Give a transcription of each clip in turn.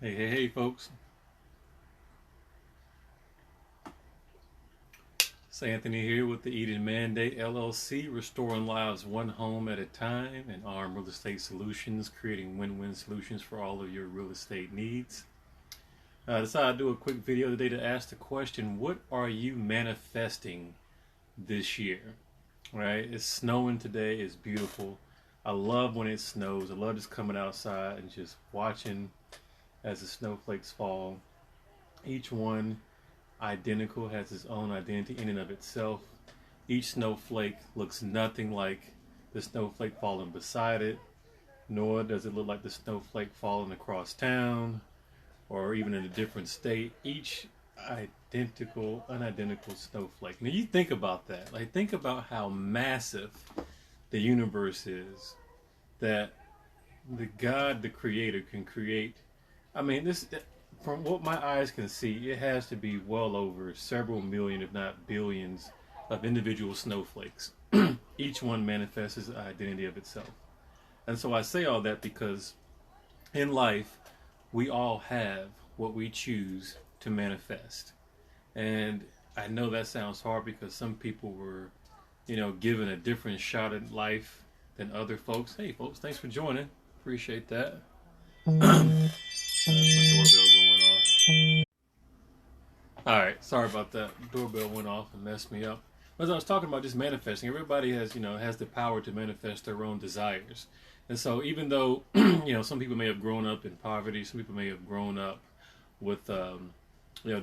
Hey, folks. It's Anthony here with the Eden Mandate LLC, restoring lives one home at a time, and ARM Real Estate Solutions, creating win-win solutions for all of your real estate needs. I decided to do a quick video today to ask the question, what are you manifesting this year? Right? It's snowing today. It's beautiful. I love when it snows. I love just coming outside and just watching as the snowflakes fall. Each one identical, has its own identity in and of itself. Each snowflake looks nothing like the snowflake falling beside it, nor does it look like the snowflake falling across town or even in a different state. Each unidentical snowflake. Now you think about that. Like, think about how massive the universe is, that the God, the creator, can create. I mean, this, from what my eyes can see, it has to be well over several million, if not billions, of individual snowflakes. Each one manifests as an identity of itself. And so I say all that because in life, we all have what we choose to manifest. And I know that sounds hard because some people were, given a different shot at life than other folks. Hey, folks, thanks for joining. Appreciate that. That's my doorbell going off. All right, sorry about that. Doorbell went off and messed me up. As I was talking about just manifesting, everybody has the power to manifest their own desires. And so even though some people may have grown up in poverty, some people may have grown up with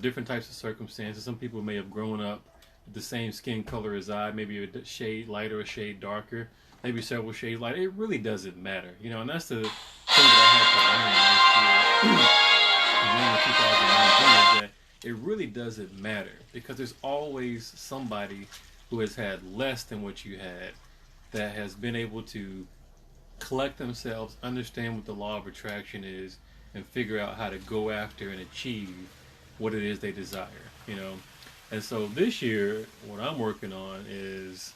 different types of circumstances. Some people may have grown up with the same skin color as I, maybe a shade lighter, a shade darker, maybe several shades lighter. It really doesn't matter, and that's the thing that I had to learn last year, in 2019, is that it really doesn't matter because there's always somebody who has had less than what you had, that has been able to collect themselves, understand what the law of attraction is, and figure out how to go after and achieve what it is they desire. And so this year, what I'm working on is,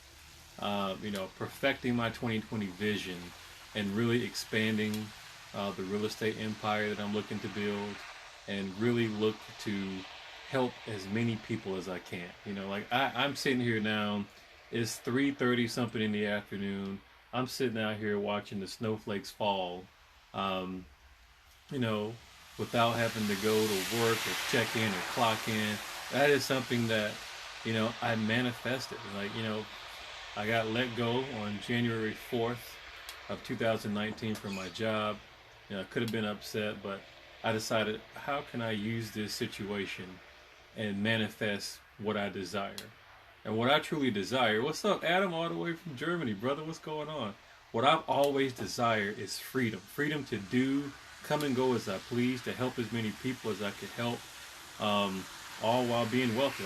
perfecting my 2020 vision and really expanding the real estate empire that I'm looking to build, and really look to help as many people as I can. I'm sitting here now, it's 3:30 something in the afternoon. I'm sitting out here watching the snowflakes fall, you know, without having to go to work or check in or clock in. That is something that, I manifested. I got let go on January 4th of 2019 from my job. I could have been upset, but I decided, how can I use this situation and manifest what I desire? And what I truly desire, what's up, Adam, all the way from Germany, brother, what's going on? What I've always desired is freedom. Freedom to do, come and go as I please, to help as many people as I could help, all while being wealthy.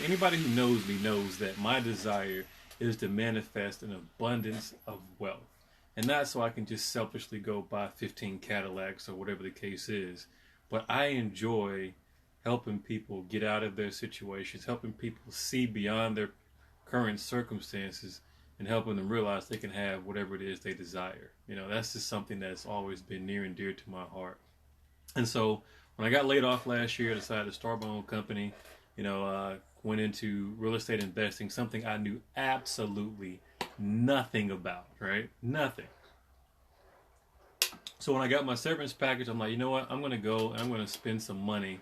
Anybody who knows me knows that my desire is to manifest an abundance of wealth. And not so I can just selfishly go buy 15 Cadillacs or whatever the case is. But I enjoy helping people get out of their situations, helping people see beyond their current circumstances, and helping them realize they can have whatever it is they desire. That's just something that's always been near and dear to my heart. And so when I got laid off last year, I decided to start my own company. Went into real estate investing, something I knew absolutely nothing about, right? Nothing. So when I got my severance package, I'm like, you know what? I'm going to go and I'm going to spend some money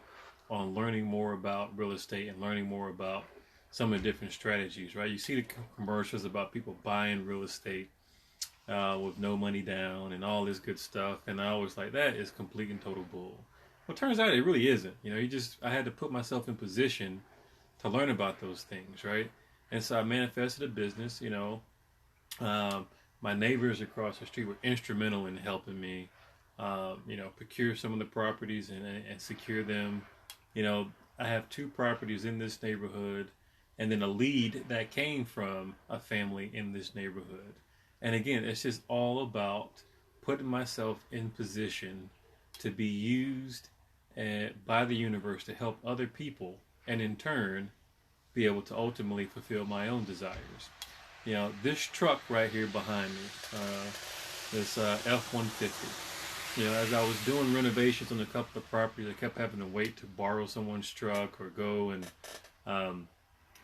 on learning more about real estate and learning more about some of the different strategies, right? You see the commercials about people buying real estate with no money down and all this good stuff. And I always like, that is complete and total bull. Well, it turns out it really isn't. I had to put myself in position to learn about those things, right? And so I manifested a business. My neighbors across the street were instrumental in helping me, procure some of the properties and secure them. I have 2 properties in this neighborhood, and then a lead that came from a family in this neighborhood. And again, it's just all about putting myself in position to be used by the universe to help other people, and in turn be able to ultimately fulfill my own desires. This truck right here behind me, this F-150, As I was doing renovations on a couple of properties, I kept having to wait to borrow someone's truck or go and um,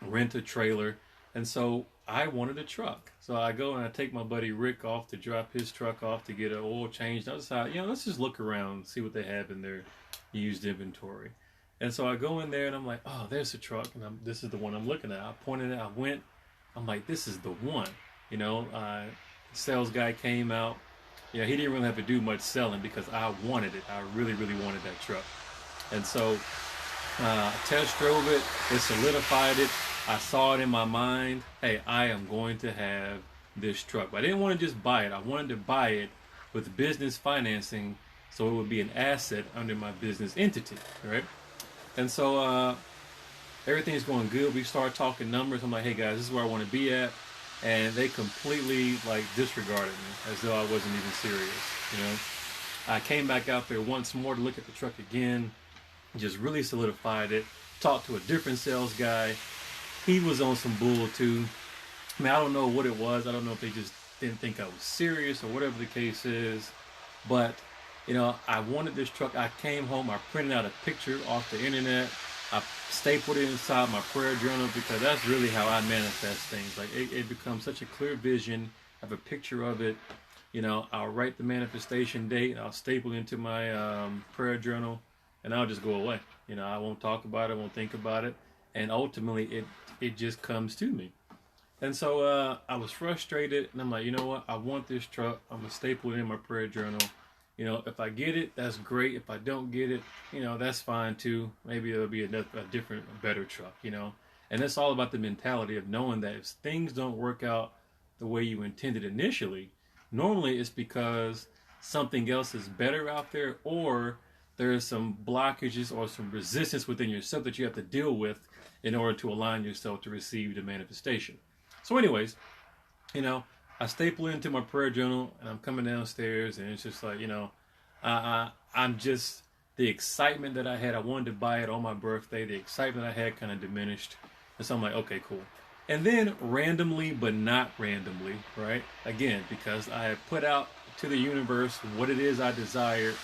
rent a trailer. And so I wanted a truck. So I go and I take my buddy Rick off to drop his truck off to get an oil change. I decided, let's just look around, see what they have in their used inventory. And so I go in there and I'm like, oh, there's the truck. And this is the one I'm looking at. I pointed it, I went, I'm like, this is the one. Sales guy came out. He didn't really have to do much selling because I wanted it. I really, really wanted that truck. And so I test drove it. It solidified it. I saw it in my mind. Hey, I am going to have this truck. But I didn't want to just buy it. I wanted to buy it with business financing so it would be an asset under my business entity, right? And so everything's going good. We start talking numbers. I'm like, hey guys, this is where I want to be at. And they completely disregarded me as though I wasn't even serious. I came back out there once more to look at the truck again, just really solidified it. Talked to a different sales guy. He was on some bull too. I don't know what it was. I don't know if they just didn't think I was serious or whatever the case is. But I wanted this truck. I came home. I printed out a picture off the internet. I stapled it inside my prayer journal because that's really how I manifest things. It becomes such a clear vision. I have a picture of it. I'll write the manifestation date. I'll staple it into my prayer journal, and I'll just go away. I won't talk about it. I won't think about it, and ultimately, it just comes to me. And so I was frustrated, and I'm like, you know what? I want this truck. I'm gonna staple it in my prayer journal. If I get it, that's great. If I don't get it, that's fine too. Maybe it'll be a different, a better truck, And it's all about the mentality of knowing that if things don't work out the way you intended initially, normally it's because something else is better out there, or there's some blockages or some resistance within yourself that you have to deal with in order to align yourself to receive the manifestation. So anyways, I staple it into my prayer journal, and I'm coming downstairs, and it's just like, I'm just, the excitement that I had, I wanted to buy it on my birthday, the excitement I had kind of diminished, and so I'm like, okay, cool. And then randomly, but not randomly, right? Again, because I had put out to the universe what it is I desired,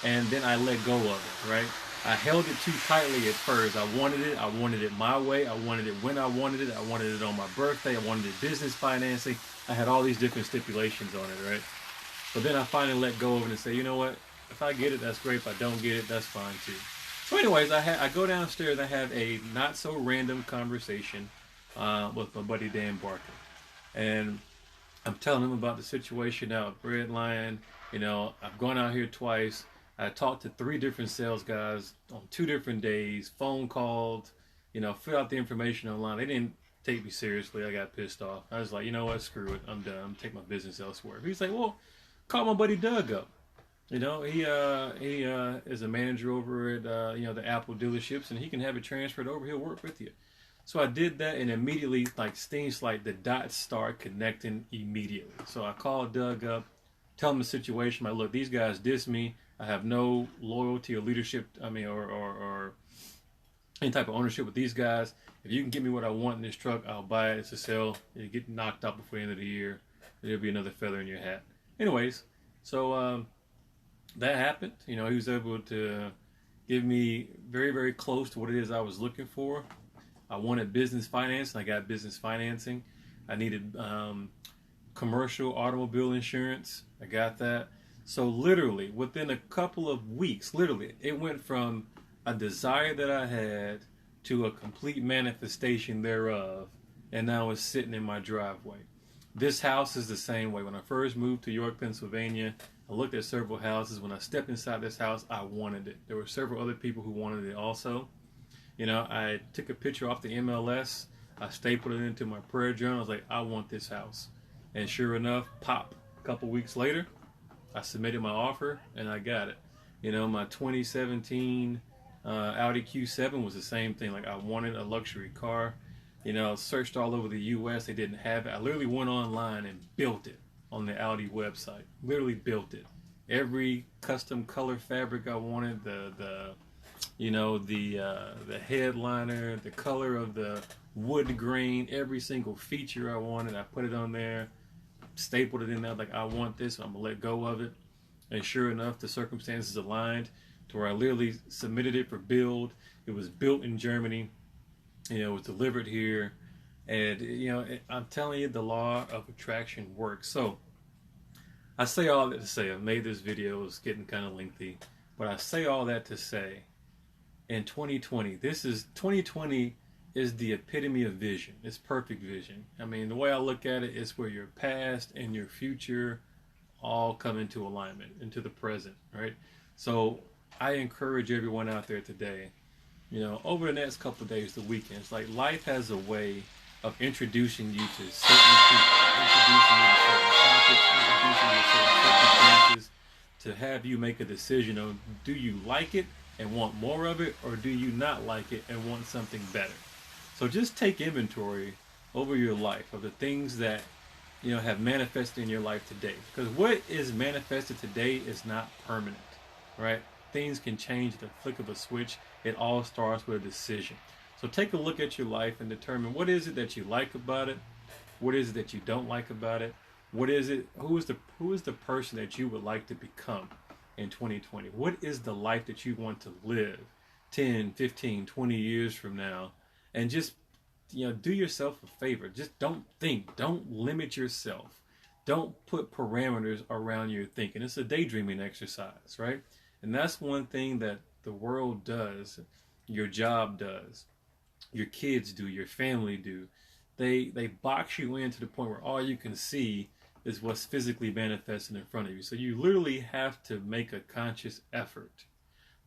and then I let go of it, right? I held it too tightly at first. I wanted it my way, I wanted it when I wanted it on my birthday, I wanted it business financing. I had all these different stipulations on it, right? But then I finally let go of it and say, you know what? If I get it, that's great. If I don't get it, that's fine too. So anyways, I go downstairs. I have a not so random conversation with my buddy Dan Barker. And I'm telling him about the situation out at Red Lion. I've gone out here twice. I talked to 3 different sales guys on 2 different days, phone called, filled out the information online. They didn't take me seriously. I got pissed off. I was like, you know what? Screw it. I'm done. I'm taking my business elsewhere. He's like, well, call my buddy Doug up. He is a manager over at the Apple dealerships, and he can have it transferred over. He'll work with you. So I did that, and immediately, things the dots start connecting immediately. So I called Doug up, tell him the situation. Look, these guys diss me. I have no loyalty or leadership. Or any type of ownership with these guys. If you can get me what I want in this truck, I'll buy it. It's a sale. You get knocked out before the end of the year. There'll be another feather in your hat. Anyways, so that happened. He was able to give me very, very close to what it is I was looking for. I wanted business finance, and I got business financing. I needed commercial automobile insurance. I got that. So literally, within a couple of weeks, it went from a desire that I had to a complete manifestation thereof, and now it's sitting in my driveway. This house is the same way. When I first moved to York, Pennsylvania, I looked at several houses. When I stepped inside this house, I wanted it. There were several other people who wanted it also. I took a picture off the MLS. I stapled it into my prayer journal. I was like, I want this house. And sure enough, pop, a couple weeks later, I submitted my offer, and I got it. My 2017 Audi Q7 was the same thing. I wanted a luxury car. Searched all over the U.S. They didn't have it. I literally went online and built it on the Audi website. Literally built it. Every custom color fabric I wanted, the headliner, the color of the wood grain, every single feature I wanted, I put it on there, stapled it in there. I want this. I'm gonna let go of it. And sure enough, the circumstances aligned to where I literally submitted it for build. It was built in Germany. It was delivered here. And, I'm telling you, the law of attraction works. So I say all that to say, I made this video, it's getting kind of lengthy, but I say all that to say, in 2020 is the epitome of vision. It's perfect vision. I mean, the way I look at it is where your past and your future all come into alignment, into the present, right? So I encourage everyone out there today, over the next couple of days, the weekends, like life has a way of introducing you to certain people, introducing you to certain topics, introducing you to certain circumstances to have you make a decision of, do you like it and want more of it, or do you not like it and want something better? So just take inventory over your life of the things that have manifested in your life today, because what is manifested today is not permanent, right? Things can change at the flick of a switch. It all starts with a decision. So take a look at your life and determine, what is it that you like about it, what is it that you don't like about it, what is it, who is the person that you would like to become in 2020? What is the life that you want to live 10, 15, 20 years from now? And just do yourself a favor. Just don't limit yourself. Don't put parameters around your thinking. It's a daydreaming exercise, right? And that's one thing that the world does, your job does, your kids do, your family do. They box you in to the point where all you can see is what's physically manifesting in front of you. So you literally have to make a conscious effort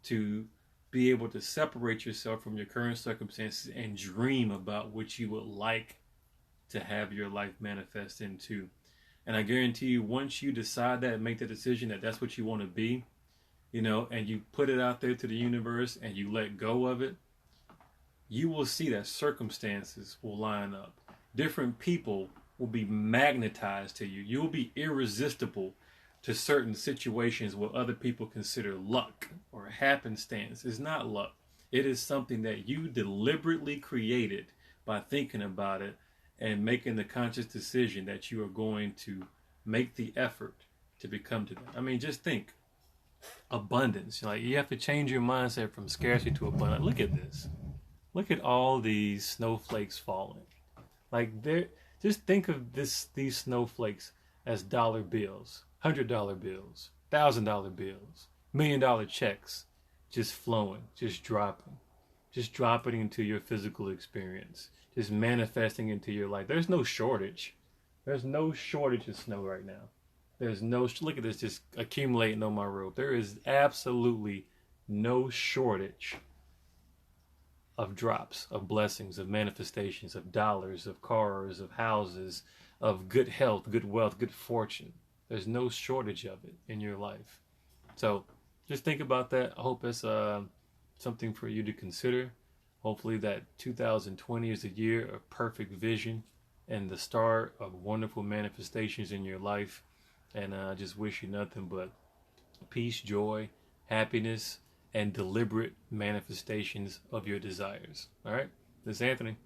to be able to separate yourself from your current circumstances and dream about what you would like to have your life manifest into. And I guarantee you, once you decide that and make the decision that that's what you want to be, and you put it out there to the universe and you let go of it, you will see that circumstances will line up. Different people will be magnetized to you. You will be irresistible to certain situations what other people consider luck or happenstance. Is not luck. It is something that you deliberately created by thinking about it and making the conscious decision that you are going to make the effort to become to that. I mean, just think. Abundance. Like, you have to change your mindset from scarcity to abundance. Look at this. Look at all these snowflakes falling. Like, just think of these snowflakes as dollar bills, $100 bills, $1,000 bills, $1 million checks, just flowing, just dropping into your physical experience, just manifesting into your life. There's no shortage. There's no shortage of snow right now. Look at this just accumulating on my road. There is absolutely no shortage of drops, of blessings, of manifestations, of dollars, of cars, of houses, of good health, good wealth, good fortune. There's no shortage of it in your life. So just think about that. I hope it's something for you to consider. Hopefully that 2020 is a year of perfect vision and the start of wonderful manifestations in your life. And I just wish you nothing but peace, joy, happiness, and deliberate manifestations of your desires. All right? This is Anthony.